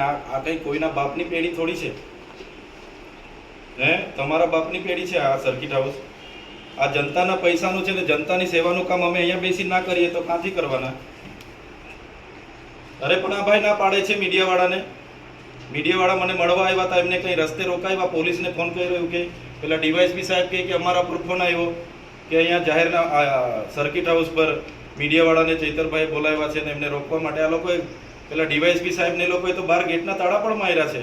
આ કઈ કોઈના બાપની પેઢી થોડી છે હે? તમારા બાપની પેઢી છે આ સર્કિટ હાઉસ. આ જનતાના પૈસાનું છે ને જનતાની સેવાનું કામ અમે અહીંયા બેસી ના કરીએ તો ક્યાંથી કરવાના? અરે પણ આ ભાઈ ના પાડે છે મીડિયાવાળાને. મીડિયાવાળા મને મળવા આવ્યા હતા, એમને કંઈ રસ્તે રોકાવ્યા, પોલીસને ફોન કર્યો એવું કે પેલા ડીવાયએસપી સાહેબ કે અમારા પર ફોન આવ્યો કે અહીંયા જાહેરના સર્કિટ હાઉસ પર મીડિયાવાળાને ચૈતરભાઈ બોલાવ્યા છે ને એમને રોકવા માટે. આ લોકોએ પેલા ડીવાયએસપી સાહેબને એ લોકોએ તો બહાર ગેટના તાળા પણ માર્યા છે.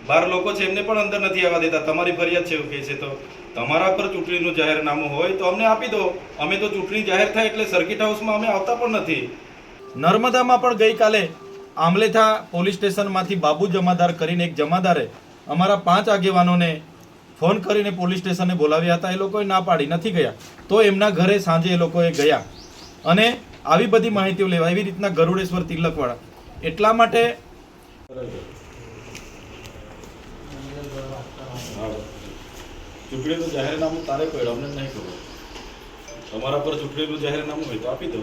12 લોકો છે એમને પણ અંદર નથી આવવા દેતા. તમારી ફરિયાદ છે એવું કહે છે. તો તમારા પર ચૂંટણીનું જાહેરનામું હોય તો અમને આપી દો. અમે તો ચૂંટણી જાહેર થાય એટલે સર્કિટ હાઉસમાં અમે આવતા પણ નથી. નર્મદામાં પણ ગઈકાલે આમલેથા પોલીસ સ્ટેશનમાંથી બાબુ જમાદાર કરીને એક જમાદારે અમારા 5 આગેવાનોને ફોન કરીને પોલીસ સ્ટેશને બોલાવ્યા હતા. એ લોકોએ ના પાડી, નથી ગયા. તો એમના ઘરે સાંજે એ લોકોએ ગયા અને આવી બધી માહિતીઓ લેવા, એવી રીતના ગરુડેશ્વર તિલકવાળા. એટલા માટે ચૂંટણીનું જાહેરનામું તારે પડ્યું, અમને નહીં ખબર. તમારા પર ચૂંટણીનું જાહેરનામું હોય તો આપી દો.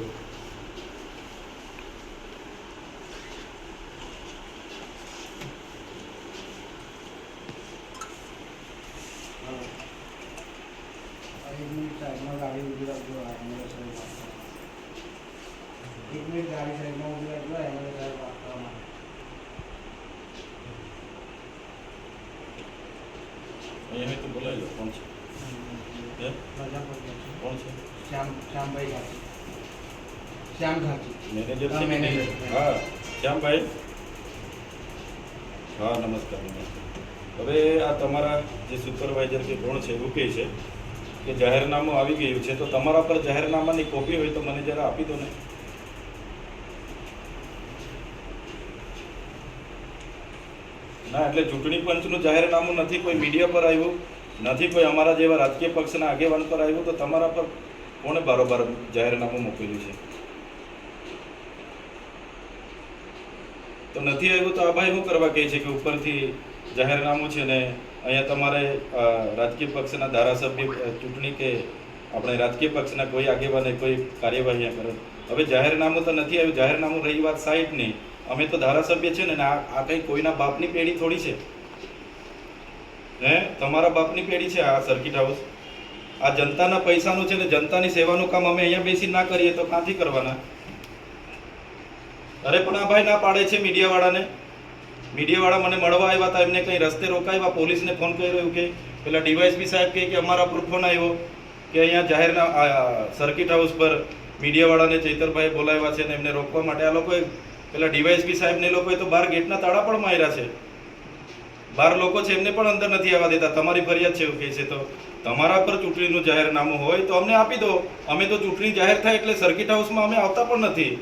एक मिनट गाड़ी साइड में उधर जो है हमारे साथ बात करना અહીંયા તો બોલાવી લો. કોણ છે? કોણ છે? श्याम भाई घाटी श्याम घाटी મેનેજર છે? મેનેજર. હા શ્યામભાઈ. હા નમસ્કાર નમસ્કાર. હવે આ તમારા જે સુપરવાઇઝર કે કોણ છે એવું કહે છે કે જાહેરનામું આવી ગયું છે, તો તમારા પર જાહેરનામાની કોપી હોય તો મને જરા આપી દો ને. ના એટલે ચૂંટણી પંચનું જાહેરનામું નથી કોઈ મીડિયા પર આવ્યું, નથી કોઈ અમારા જેવા રાજકીય પક્ષના આગેવાન પર આવ્યું, તો તમારા પર કોણે બારોબાર જાહેરનામું મોકલ્યું છે? તો નથી આવ્યું તો આ ભાઈ શું કરવા કહે છે કે ઉપરથી જાહેરનામું છે ને અહીંયા તમારે રાજકીય પક્ષના ધારાસભ્ય ચૂંટણી કે આપણે રાજકીય પક્ષના કોઈ આગેવાને કોઈ કાર્યવાહી કરે. હવે જાહેરનામું તો નથી આવ્યું. જાહેરનામું રહી વાત સાઈડની, અમે તો ધારાસભ્ય છે ને આ કંઈ કોઈના બાપની પેઢી થોડી છે હે? તમારા બાપની પેઢી છે આ સર્કિટ હાઉસ. આ જનતાના પૈસાનું છે ને જનતાની સેવાનું કામ અમે અહીંયા બેસી ના કરીએ તો ક્યાંથી કરવાના? અરે પણ આ ભાઈ ના પાડે છે મીડિયાવાળાને. મીડિયાવાળા મને મળવા આવ્યા હતા, એમને કંઈ રસ્તે રોકાવ્યા, પોલીસને ફોન કર્યો એવું કે પેલા ડીવાયએસપી સાહેબ કે અમારા પર ફોન આવ્યો કે અહીંયા જાહેરના સર્કિટ હાઉસ પર મીડિયાવાળાને ચૈતરભાઈ બોલાવ્યા છે ને એમને રોકવા માટે. આ લોકોએ પેલા ડીવાયએસપી સાહેબને એ લોકોએ તો બહાર ગેટના તાળા પણ માર્યા છે. 12 લોકો છે એમને પણ અંદર નથી આવવા દેતા. તમારી ફરિયાદ છે એવું કહે છે. તો તમારા પર ચૂંટણીનું જાહેરનામું હોય તો અમને આપી દો. અમે તો ચૂંટણી જાહેર થાય એટલે સર્કિટ હાઉસમાં અમે આવતા પણ નથી.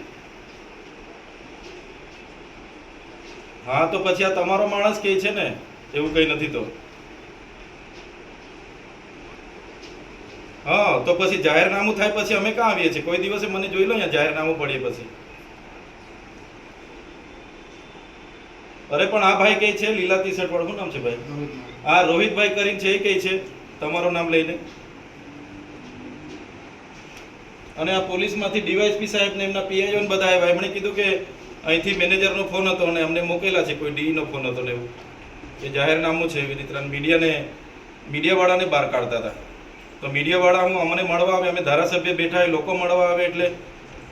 હા તો પછી આ તમારો માણસ કહે છે ને એવું કંઈ નથી તો. હા તો પછી જાહેરનામું થાય પછી અમે ક્યાં આવીએ છીએ? કોઈ દિવસે મને જોઈ લો અહીંયા જાહેરનામું પડીએ પછી. અરે પણ આ ભાઈ કહે છે લીલા ટી શર્ટ વાળું, શું નામ છે ભાઈ? હા રોહિતભાઈ કરીને છે, એ કહે છે તમારું નામ લઈને. અને આ પોલીસમાંથી ડીવાયએસપી સાહેબ ને એમના પીઆઈઓ ને બધા આવ્યા. એમણે કીધું કે અહીંથી મેનેજરનો ફોન હતો અને અમને મોકલેલા છે, કોઈ ડીનો ફોન હતો ને એવું કે જાહેરનામું છે એવી રીતે મીડિયાવાળાને બહાર કાઢતા હતા. તો મીડિયાવાળા અમને મળવા આવે, અમે ધારાસભ્ય બેઠા હોય, લોકો મળવા આવે એટલે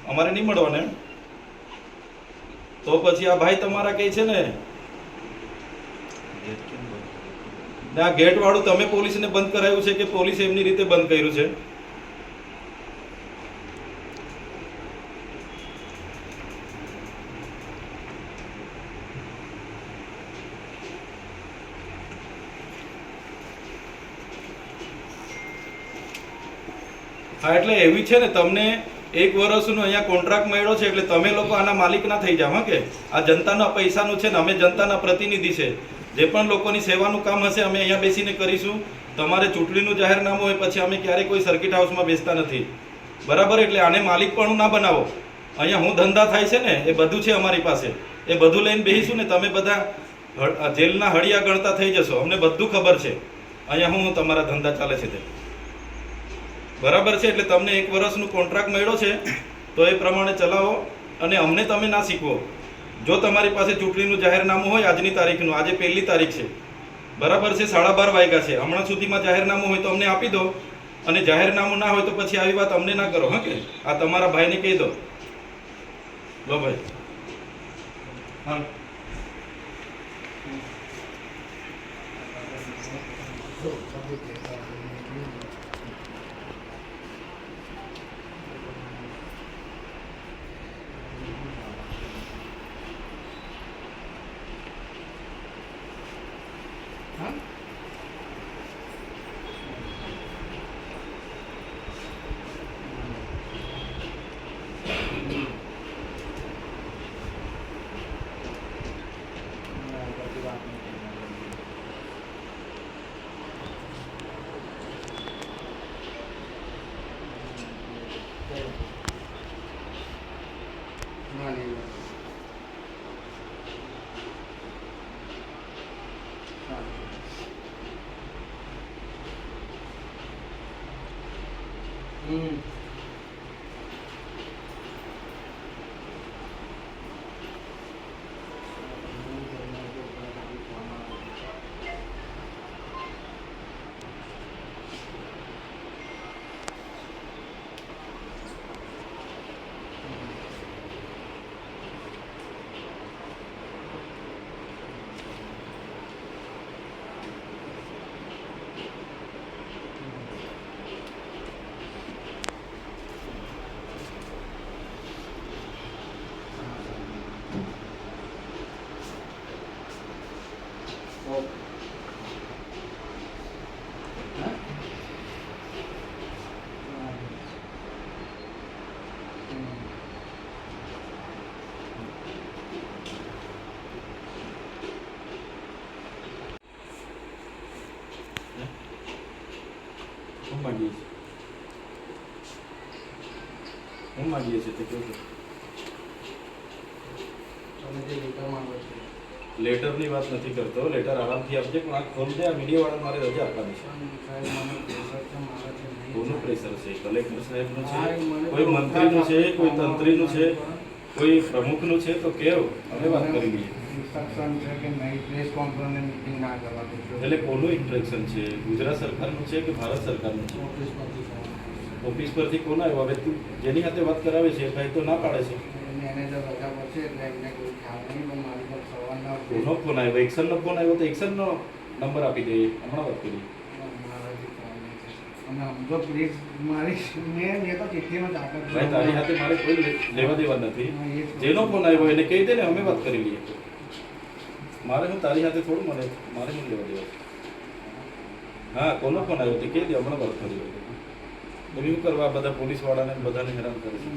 અમારે નહીં મળવાને. તો પછી આ ભાઈ તમારા કહે છે ને આ ગેટ વાળું તમે પોલીસને બંધ કરાવ્યું છે કે પોલીસે એમની રીતે બંધ કર્યું છે? હા એટલે એવી છે ને, તમને 1 વર્ષનો અહીંયા કોન્ટ્રાક્ટ મળ્યો છે એટલે તમે લોકો આના માલિક ના થઈ જાવ. હા કે આ જનતાના પૈસાનું છે ને, અમે જનતાના પ્રતિનિધિ છે. જે પણ લોકોની સેવાનું કામ હશે અમે અહીંયા બેસીને કરીશું. તમારે ચૂંટણીનું જાહેરનામું હોય પછી અમે ક્યારેય કોઈ સર્કિટ હાઉસમાં બેસતા નથી, બરાબર? એટલે આને માલિક પણ ના બનાવો. અહીંયા હું ધંધા થાય છે ને એ બધું છે અમારી પાસે, એ બધું લઈને બેસીશું ને તમે બધા જેલના હળિયા ગણતા થઈ જશો. અમને બધું ખબર છે અહીંયા હું તમારા ધંધા ચાલે છે તે, બરાબર છે? એટલે તમને 1 વર્ષનું કોન્ટ્રાક્ટ મળ્યો છે તો એ પ્રમાણે ચલાવો અને અમને તમે ના શીખવો. જો તમારી પાસે ચૂંટણીનું જાહેરનામું હોય આજની તારીખનું, આજે 1લી તારીખ છે, બરાબર છે, 12:30 વાગ્યા છે, હમણાં સુધીમાં જાહેરનામું હોય તો અમને આપી દો, અને જાહેરનામું ના હોય તો પછી આવી વાત અમને ના કરો. હા કે આ તમારા ભાઈને કહી દો. લો ભાઈ. હા હું માંગીએ છીએ તે કહો. લેટરની વાત નથી કરતો, લેટર આરામથી આપજે, પણ આ ખોલ દે. આ મીડિયાવાળા મારે રજા આપવાની છે. કોનું પ્રેશર છે? કલેક્ટર સાહેબનું છે, કોઈ મંત્રીનું છે, કોઈ તંત્રીનું છે, કોઈ પ્રમુખનું છે? તો કેવ, અમે વાત કરી લઈએ. એટલે કોનું ઇન્સ્ટ્રક્શન છે? ગુજરાત સરકારનું છે કે ભારત સરકારનું છે? ઓફિસ પરથી કોણ આવ્યો? હવે તું જેની સાથે વાત કરાવે છે ભાઈ તો ના પાડે છે. કોનો ફોન આવ્યો? એક્શનનો ફોન આવ્યો તો એક્શનનો નંબર આપી દઈએ. હમણાં વાત કરીએ. ભાઈ તારી સાથે મારે કોઈ લેવા દેવા નથી. જેનો ફોન આવ્યો એને કહી દે ને, અમે વાત કરી લઈએ. મારે હું તારી સાથે થોડું મારે શું લેવા દેવા. હા, કોનો ફોન આવ્યો તે કહી દે, હમણાં વાત કરી લઈએ. એવું કરવા બધા પોલીસ વાળાને બધાને હેરાન કરે છે.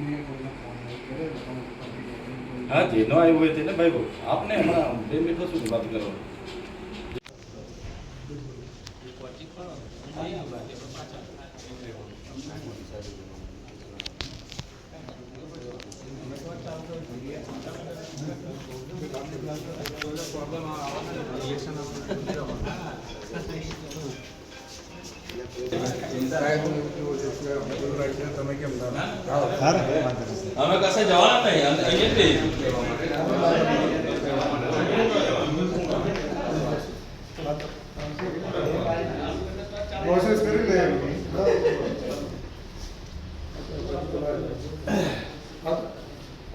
હા, જેનો આવ્યો હોય તેને ભાઈ આપને હમણાં 2 મિનિટ શું વાત કરવાની. અમે કશે જવાના નહીં, અહીંયા પ્રોસેસ કરી લે.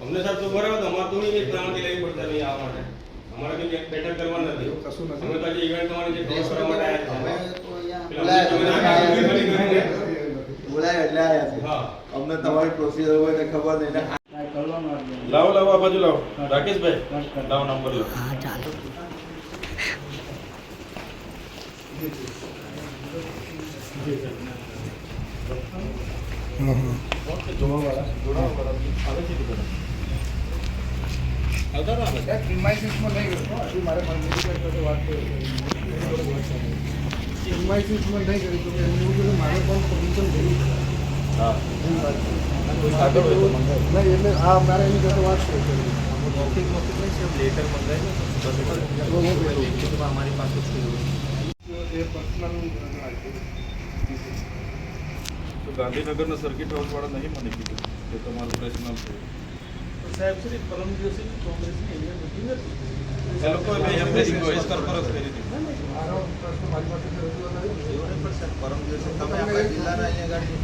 અમને સાહેબ તો બરાબર, અમારે તો નહીં પ્રાણથી લેવી પડતા નહીં આ માટે. અમારે કંઈ બેઠક કરવા નથી. કશું નથી. અમે તો આજે ઇવેન્ટ તમારી જે ક્રોસ કરવા માટે આવ્યા બોલાય એટલે આયા છે. હા. અમને તમારી પ્રોસિજર હોય તે ખબર નહીં ને. લાવો લાવો, આ બાજુ લાવો. રાકેશભાઈ લાવો, નંબર લાવો. ગાંધીનગરના સર્કિટ હાઉસ વાળા નહીં મને કીધું કે તમારું પર્સનલ છે. સાહેબ શ્રી પરમ દિવસે કોંગ્રેસની એવી મિટિંગ હતી એ લોકોએ ભાઈ એમને રિક્વેસ્ટ કરપરસ કરી દીધી. મારો પ્રશ્ન મારી પાસે રજૂઆત આવી. એવડે પણ સાહેબ પરમ દિવસે તમે આપણા જિલ્લાના અહીંયા ગાડી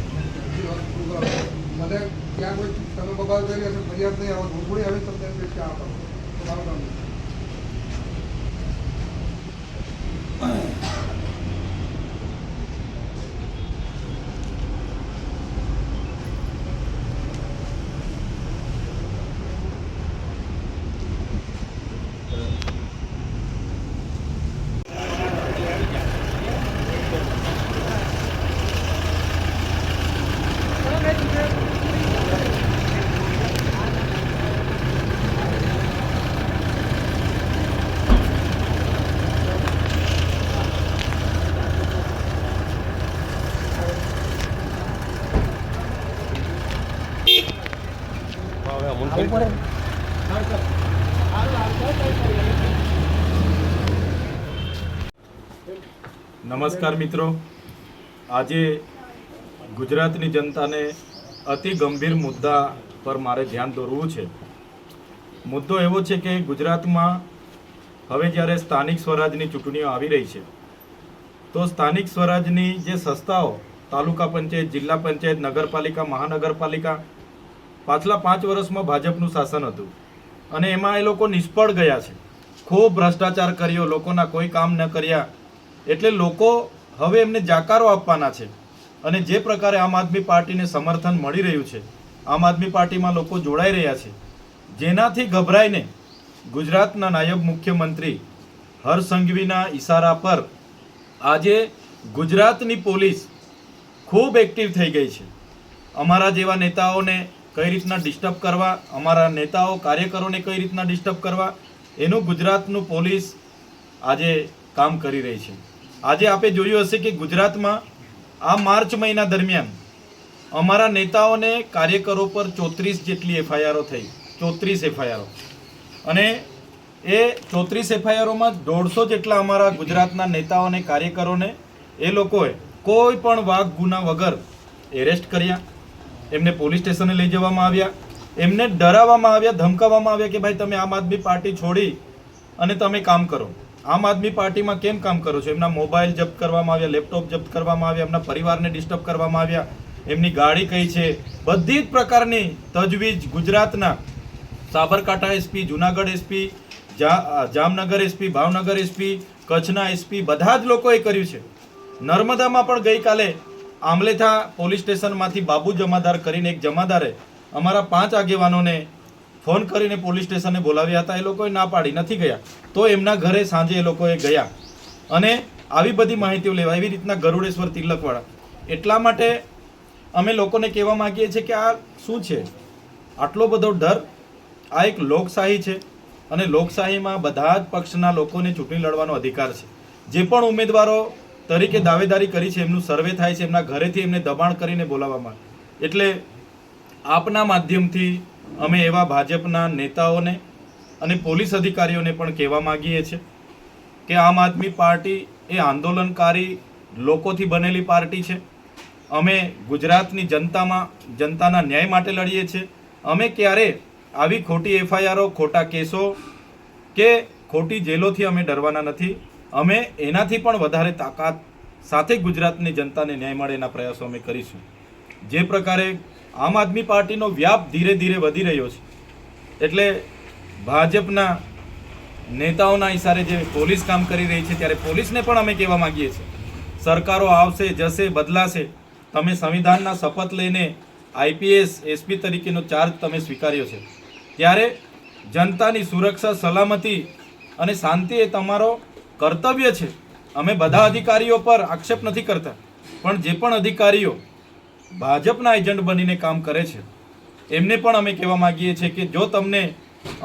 મને ત્યાં કોઈ તમે બબાલ કરી હશે ફરિયાદ નહીં આવે હું થોડી હવે તમને એમ ક્યાં આપો તો મારું કામ નહીં. નમસ્કાર મિત્રો, આજે ગુજરાતની જનતાને અતિ ગંભીર મુદ્દા પર મારે ધ્યાન દોરવું છે. મુદ્દો એવો છે કે ગુજરાતમાં હવે જ્યારે સ્થાનિક સ્વરાજની ચૂંટણીઓ આવી રહી છે તો સ્થાનિક સ્વરાજની જે સંસ્થાઓ તાલુકા પંચાયત, જિલ્લા પંચાયત, નગરપાલિકા, મહાનગરપાલિકા પાછલા 5 વર્ષમાં ભાજપનું શાસન હતું અને એમાં એ લોકો નિષ્ફળ ગયા છે. ખૂબ ભ્રષ્ટાચાર કર્યો, લોકોના કોઈ કામ ન કર્યા. એટલે લોકો હવે એમને જાકારો આપવાના છે અને જે પ્રકારે આમ આદમી પાર્ટીને સમર્થન મળી રહ્યું છે, આમ આદમી પાર્ટીમાં લોકો જોડાઈ રહ્યા છે, જેનાથી ગભરાઈને ગુજરાતના નાયબ મુખ્યમંત્રી હર્ષ સંઘવીના ઈશારા પર આજે ગુજરાતની પોલીસ ખૂબ એક્ટિવ થઈ ગઈ છે. અમારા જેવા નેતાઓને કઈ રીતના ડિસ્ટર્બ કરવા, અમારા નેતાઓ કાર્યકરોને કઈ રીતના ડિસ્ટર્બ કરવા, એનું ગુજરાતનું પોલીસ આજે કામ કરી રહી છે. આજે આપે જોયું હશે કે ગુજરાતમાં આ માર્ચ મહિના દરમિયાન અમારા નેતાઓને, કાર્યકરો પર 34 જેટલી એફઆઈઆરો થઈ, 34 એફઆઈઆરો. અને એ 34 એફઆઈઆરોમાં 150 જેટલા અમારા ગુજરાતના નેતાઓને, કાર્યકરોને એ લોકોએ કોઈ પણ વાક ગુના વગર એરેસ્ટ કર્યા, એમને પોલીસ સ્ટેશને લઈ જવામાં આવ્યા, એમને ડરાવવામાં આવ્યા, ધમકાવવામાં આવ્યા કે ભાઈ તમે આમ આદમી પાર્ટી છોડી અને તમે કામ કરો. આમ આદમી પાર્ટીમાં કેમ કામ કરો છો? એમના મોબાઈલ જપ્ત કરવામાં આવ્યા, લેપટોપ જપ્ત કરવામાં આવ્યા, એમના પરિવારને ડિસ્ટર્બ કરવામાં આવ્યા, એમની ગાડી કઈ છે, બધી જ પ્રકારની તજવીજ ગુજરાતના Sabarkantha SP, Junagadh SP, Jamnagar SP, Bhavnagar SP, કચ્છના એસપી બધા જ લોકોએ કર્યું છે. નર્મદામાં પણ ગઈકાલે આમલેથા પોલીસ સ્ટેશનમાંથી બાબુ જમાદાર કરીને એક જમાદારે અમારા 5 આગેવાનોને ફોન કરીને પોલીસ સ્ટેશને બોલાવ્યા હતા. એ લોકોએ ના પાડી, નથી ગયા. તો એમના ઘરે સાંજે એ લોકોએ ગયા અને આવી બધી માહિતીઓ લેવા, એવી રીતના ગરુડેશ્વર તિલકવાળા. એટલા માટે અમે લોકોને કહેવા માંગીએ છીએ કે આ શું છે, આટલો બધો ડર? આ એક લોકશાહી છે અને લોકશાહીમાં બધા જ પક્ષના લોકોને ચૂંટણી લડવાનો અધિકાર છે. જે પણ ઉમેદવારો તરીકે દાવેદારી કરી છે એમનું સર્વે થાય છે, એમના ઘરેથી એમને દબાણ કરીને બોલાવવામાં. એટલે આપના માધ્યમથી અમે એવા ભાજપના નેતાઓને અને પોલીસ અધિકારીઓને પણ કહેવા માંગીએ છીએ કે આમ આદમી પાર્ટી એ આંદોલનકારી લોકોથી બનેલી પાર્ટી છે. અમે ગુજરાતની જનતાના ન્યાય માટે લડીએ છીએ. અમે ક્યારે આવી ખોટી એફઆઈઆરો, ખોટા કેસો કે ખોટી જેલોથી અમે ડરવાના નથી. અમે એનાથી પણ વધારે તાકાત સાથે ગુજરાતની જનતાને ન્યાય મળે એના પ્રયાસો અમે કરીશું. જે પ્રકારે આમ આદમી પાર્ટીનો વ્યાપ ધીરે ધીરે વધી રહ્યો છે, એટલે ભાજપના નેતાઓના ઈશારે જે પોલીસ કામ કરી રહી છે, ત્યારે પોલીસને પણ અમે કહેવા માંગીએ છીએ, સરકારો આવશે, જશે, બદલાશે. તમે સંવિધાનના શપથ લઈને આઈપીએસ એસપી તરીકેનો ચાર્જ તમે સ્વીકાર્યો છે, ત્યારે જનતાની સુરક્ષા, સલામતી અને શાંતિ એ તમારો કર્તવ્ય છે. અમે બધા અધિકારીઓ પર આક્ષેપ નથી કરતા, પણ જે પણ અધિકારીઓ ભાજપના એજન્ટ બનીને કામ કરે છે એમને પણ અમે કહેવા માંગીએ છીએ કે જો તમને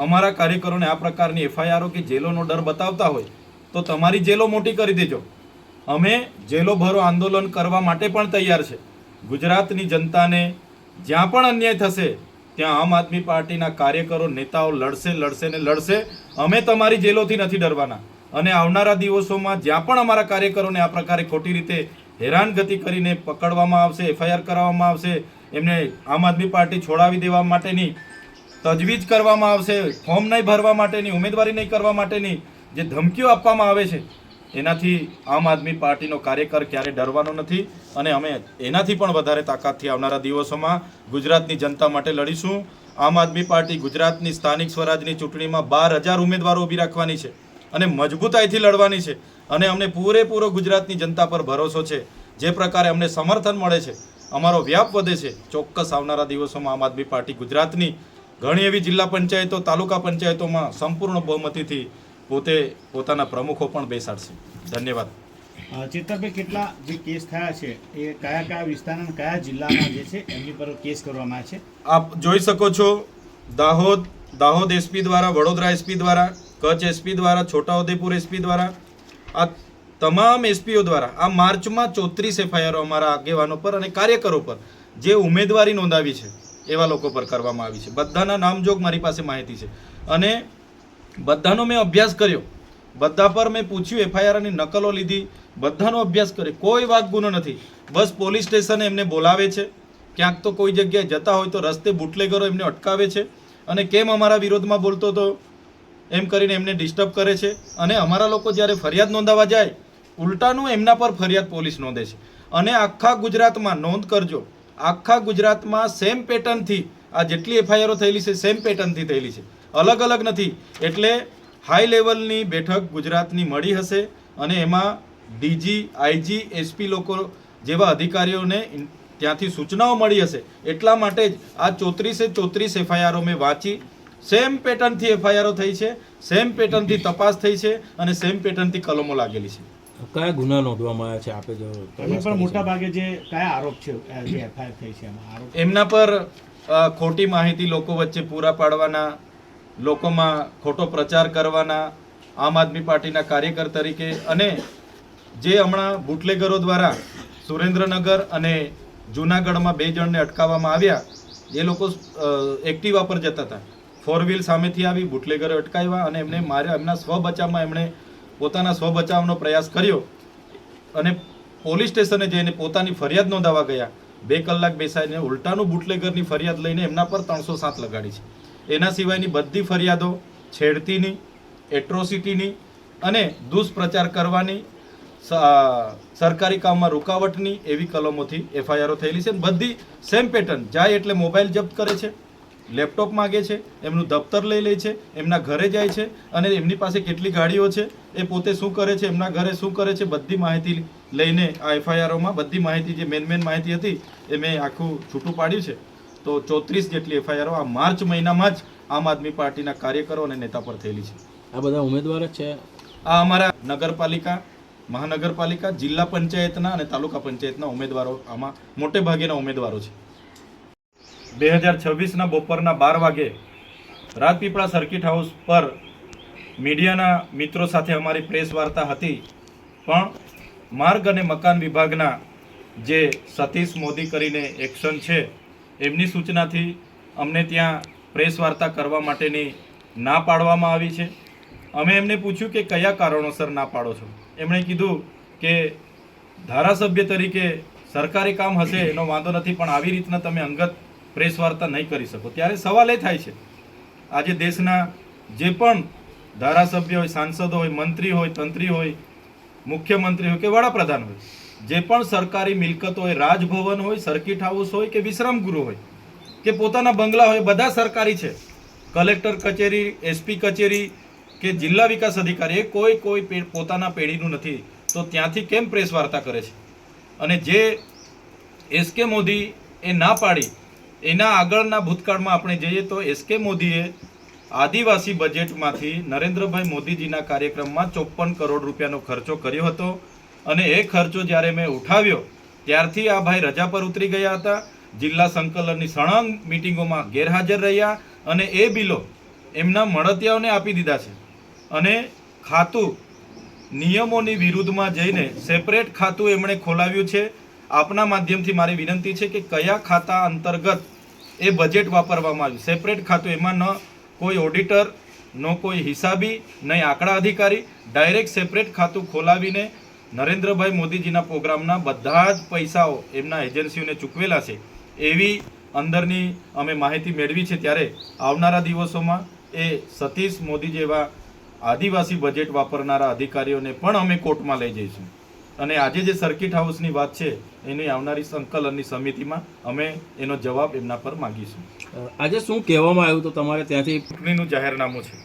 અમારા કાર્યકરોને આ પ્રકારની એફઆઈઆરો કે જેલોનો ડર બતાવતા હોય તો તમારી જેલો મોટી કરી દેજો. અમે જેલો ભરો આંદોલન કરવા માટે પણ તૈયાર છે. ગુજરાતની જનતાને જ્યાં પણ અન્યાય થશે ત્યાં આમ આદમી પાર્ટીના કાર્યકરો, નેતાઓ લડશે ને લડશે. અમે તમારી જેલોથી નથી ડરવાના. અને આવનારા દિવસોમાં જ્યાં પણ અમારા કાર્યકરોને આ પ્રકારે ખોટી રીતે હેરાનગતિ કરીને પકડવામાં આવશે, એફઆઈઆર કરાવવામાં આવશે, એમને આમ આદમી પાર્ટી છોડાવી દેવા માટેની તજવીજ કરવામાં આવશે, ફોર્મ નહીં ભરવા માટેની, ઉમેદવારી નહીં કરવા માટેની જે ધમકીઓ આપવામાં આવે છે, એનાથી આમ આદમી પાર્ટીનો કાર્યકર ક્યારે ડરવાનો નથી. અને અમે એનાથી પણ વધારે તાકાતથી આવનારા દિવસોમાં ગુજરાતની જનતા માટે લડીશું. આમ આદમી પાર્ટી ગુજરાતની સ્થાનિક સ્વરાજની ચૂંટણીમાં 12,000 ઉમેદવારો ઊભી રાખવાની છે અને મજબૂતાઈથી લડવાની છે. અને અમને પૂરેપૂરો ગુજરાતની જનતા પર ભરોસો છે. જે પ્રકારે અમને સમર્થન મળે છે, અમારો વ્યાપ વધે છે, ચોક્કસ આવનારા દિવસોમાં આમ આદમી પાર્ટી ગુજરાતની ઘણી એવી જિલ્લા પંચાયતો, તાલુકા પંચાયતોમાં સંપૂર્ણ બહુમતીથી પોતાના પ્રમુખો પણ બેસાડશે. ધન્યવાદ. ચેતરભાઈ, કેટલા જે કેસ થયા છે એ કયા કયા વિસ્તારના કયા જિલ્લાના જે છે એમની પર કેસ કરવામાં આવ્યા છે? આપ જોઈ શકો છો, દાહોદ એસપી દ્વારા, વડોદરા એસપી દ્વારા, કચ્છ એસપી દ્વારા, છોટાઉદેપુર એસપી દ્વારા, આ તમામ એસપીઓ દ્વારા આ માર્ચમાં 34 એફઆઈઆરો અમારા આગેવાનો પર અને કાર્યકરો પર જે ઉમેદવારી નોંધાવી છે એવા લોકો પર કરવામાં આવી છે. બધાના નામજોગ મારી પાસે માહિતી છે અને બધાનો મેં અભ્યાસ કર્યો. બધા પર મેં પૂછ્યું, એફઆઈઆરની નકલો લીધી, બધાનો અભ્યાસ કર્યો. કોઈ વાક ગુનો નથી. બસ પોલીસ સ્ટેશને એમને બોલાવે છે, ક્યાંક તો કોઈ જગ્યાએ જતા હોય તો રસ્તે બુટલેગરો એમને અટકાવે છે અને કેમ અમારા વિરોધમાં બોલતો હતો એમ કરીને એમને ડિસ્ટર્બ કરે છે. અને અમારા લોકો જ્યારે ફરિયાદ નોંધાવવા જાય, ઉલટાનું એમના પર ફરિયાદ પોલીસ નોંધે છે. અને આખા ગુજરાતમાં નોંધ કરજો, આખા ગુજરાતમાં સેમ પેટર્નથી આ જેટલી એફઆઈઆરો થયેલી છે સેમ પેટર્નથી થયેલી છે, અલગ અલગ નથી. એટલે હાઈ લેવલની બેઠક ગુજરાતની મળી હશે અને એમાં ડીજી, આઈજી, એસપી લોકો જેવા અધિકારીઓને ત્યાંથી સૂચનાઓ મળી હશે. એટલા માટે જ આ 34 એફઆઈઆરો મેં વાંચી. સેમ પેટર્નથી એફઆઈઆરો થઈ છે, સેમ પેટર્નથી તપાસ થઈ છે અને સેમ પેટર્નથી કલમો લાગેલી છે. કયા ગુના નોંધવામાં આવ્યા છે આપે જો એમની પર મોટા ભાગે જે કયા આરોપ છે, જે એફઆઈઆર થઈ છે એમાં આરોપ? એમના પર ખોટી માહિતી લોકો વચ્ચે પૂરા પાડવાના, લોકોમાં ખોટો પ્રચાર કરવાના, આમ આદમી પાર્ટીના કાર્યકર તરીકે, અને જે હમણાં બુટલેગરો દ્વારા સુરેન્દ્રનગર અને જૂનાગઢમાં 2 જણને અટકાવવામાં આવ્યા. એ લોકો એક્ટિવા પર જતા હતા, 4 વ્હીલ સામેથી આવી, બુટલેગરો અટકાવ્યા અને એમને માર્યા. એમના સ્વબચાવમાં એમણે પોતાના સ્વબચાવનો પ્રયાસ કર્યો અને પોલીસ સ્ટેશને જઈને પોતાની ફરિયાદ નોંધાવવા ગયા. 2 કલાક બેસાડીને ઉલટાનું બુટલેગરની ફરિયાદ લઈને એમના પર 307 લગાડી છે. એના સિવાયની બધી ફરિયાદો છેડતીની, એટ્રોસિટીની અને દુષ્પ્રચાર કરવાની, સરકારી કામમાં રૂકાવટની એવી કલમોથી એફઆઈઆરો થયેલી છે. બધી સેમ પેટર્ન. જાય એટલે મોબાઈલ જપ્ત કરે છે, લેપટોપ માગે છે, એમનું દફતર લઈ લે છે, એમના ઘરે જાય છે અને એમની પાસે કેટલી ગાડીઓ છે, એ પોતે શું કરે છે, એમના ઘરે શું કરે છે, બધી માહિતી લઈને આ એફઆઈઆરોમાં બધી માહિતી, જે મેન માહિતી હતી એ મેં આખું છૂટું પાડ્યું છે. તો 34 જેટલી એફઆઈઆરો આ માર્ચ મહિનામાં જ આમ આદમી પાર્ટીના કાર્યકરો અને નેતા પર થયેલી છે. આ બધા ઉમેદવાર જ છે? આ અમારા નગરપાલિકા, મહાનગરપાલિકા, જિલ્લા પંચાયતના અને તાલુકા પંચાયતના ઉમેદવારો આમાં મોટે ભાગેના ઉમેદવારો છે. 2026ના બપોરના 12 વાગે રાજપીપળા સર્કિટ હાઉસ પર મીડિયાના મિત્રો સાથે અમારી પ્રેસ વાર્તા હતી, પણ માર્ગ અને મકાન વિભાગના જે સતીશ મોદી કરીને એક્શન છે એમની સૂચનાથી અમને ત્યાં પ્રેસ વાર્તા કરવા માટેની ના પાડવામાં આવી છે. અમે એમને પૂછ્યું કે કયા કારણોસર ના પાડો છો. એમણે કીધું કે ધારાસભ્ય તરીકે સરકારી કામ હશે એનો વાંધો નથી, પણ આવી રીતના તમે અંગત પ્રેસ વાર્તા નહીં કરી શકો. ત્યારે સવાલ એ થાય છે, આજે દેશના જે પણ ધારાસભ્ય હોય, સાંસદ હોય, મંત્રી હોય, તંત્રી હોય, મુખ્યમંત્રી હોય કે વડાપ્રધાન હોય, જે પણ સરકારી મિલકત હોય, રાજભવન હોય, સર્કિટ હાઉસ હોય કે વિશ્રામ ગૃહ હોય કે પોતાના બંગલા હોય, બધા સરકારી છે. કલેક્ટર કચેરી, એસપી કચેરી કે જિલ્લા વિકાસ અધિકારી, એ કોઈ પોતાના પેઢીનું નથી. તો ત્યાંથી કેમ પ્રેસ વાર્તા કરે છે? અને જે એસકે મોદી એ ના પાડી, એના આગળના ભૂતકાળમાં આપણે જઈએ તો એસકે મોદીએ આદિવાસી બજેટમાંથી નરેન્દ્રભાઈ મોદીજીના કાર્યક્રમમાં 54 કરોડ રૂપિયાનો ખર્ચો કર્યો હતો. અને એ ખર્ચો જ્યારે મેં ઉઠાવ્યો ત્યારથી આ ભાઈ રજા પર ઉતરી ગયા હતા, જિલ્લા સંકલનની સળંગ મિટિંગોમાં ગેરહાજર રહ્યા અને એ બિલો એમના મળતિયાઓને આપી દીધા છે. અને ખાતું નિયમોની વિરુદ્ધમાં જઈને સેપરેટ ખાતું એમણે ખોલાવ્યું છે. આપના માધ્યમથી મારી વિનંતી છે કે કયા ખાતા અંતર્ગત એ બજેટ વાપરવામાં આવ્યું, સેપરેટ ખાતું. એમાં ન કોઈ ઓડિટર, ન કોઈ હિસાબી, નહીં આંકડા અધિકારી, ડાયરેક્ટ સેપરેટ ખાતું ખોલાવીને નરેન્દ્રભાઈ મોદીજીના પ્રોગ્રામના બધા જ પૈસાઓ એમના એજન્સીઓને ચૂકવેલા છે. એવી અંદરની અમે માહિતી મેળવી છે, ત્યારે આવનારા દિવસોમાં એ સતીશ મોદી જેવા આદિવાસી બજેટ વાપરનારા અધિકારીઓને પણ અમે કોર્ટમાં લઈ જઈશું. અને આજે જે સર્કિટ હાઉસની વાત છે એની આવનારી સંકલનની સમિતિમાં અમે એનો જવાબ એમના પર માંગીશું. આજે શું કહેવામાં આવ્યું તો તમારે ત્યાંથી? ચૂંટણીનું જાહેરનામું છે.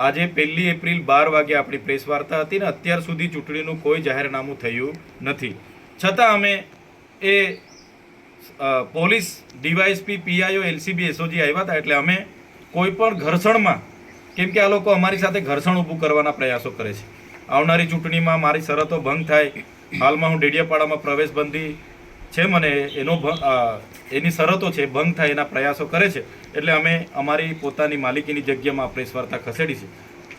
આજે 1 એપ્રિલ 12 વાગે આપણી પ્રેસ વાર્તા હતી ને અત્યાર સુધી ચૂંટણીનું કોઈ જાહેરનામું થયું નથી. છતાં અમે એ પોલીસ ડીવાયએસપી પીઆઈઓ એલસીબી એસઓજી આવ્યા હતા, એટલે અમે કોઈ પણ ઘર્ષણમાં, કેમ કે આ લોકો અમારી સાથે ઘર્ષણ ઊભું કરવાના પ્રયાસો કરે છે. આવનારી ચૂંટણીમાં મારી શરતો ભંગ થાય, હાલમાં હું ડેડિયાપાડામાં પ્રવેશબંધી છે મને, એની શરતો છે ભંગ થાય એના પ્રયાસો કરે છે, એટલે અમે અમારી પોતાની માલિકીની જગ્યામાં પ્રેસ વાર્તા ખસેડી છે.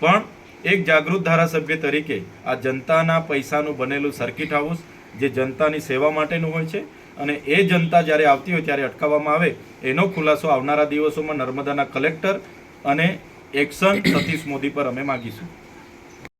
પણ એક જાગૃત ધારાસભ્ય તરીકે આ જનતાના પૈસાનું બનેલું સર્કિટ હાઉસ જે જનતાની સેવા માટેનું હોય છે અને એ જનતા જ્યારે આવતી હોય ત્યારે અટકાવવામાં આવે, એનો ખુલાસો આવનારા દિવસોમાં નર્મદાના કલેક્ટર અને એક્શન સતીશ મોદી પર અમે માગીશું.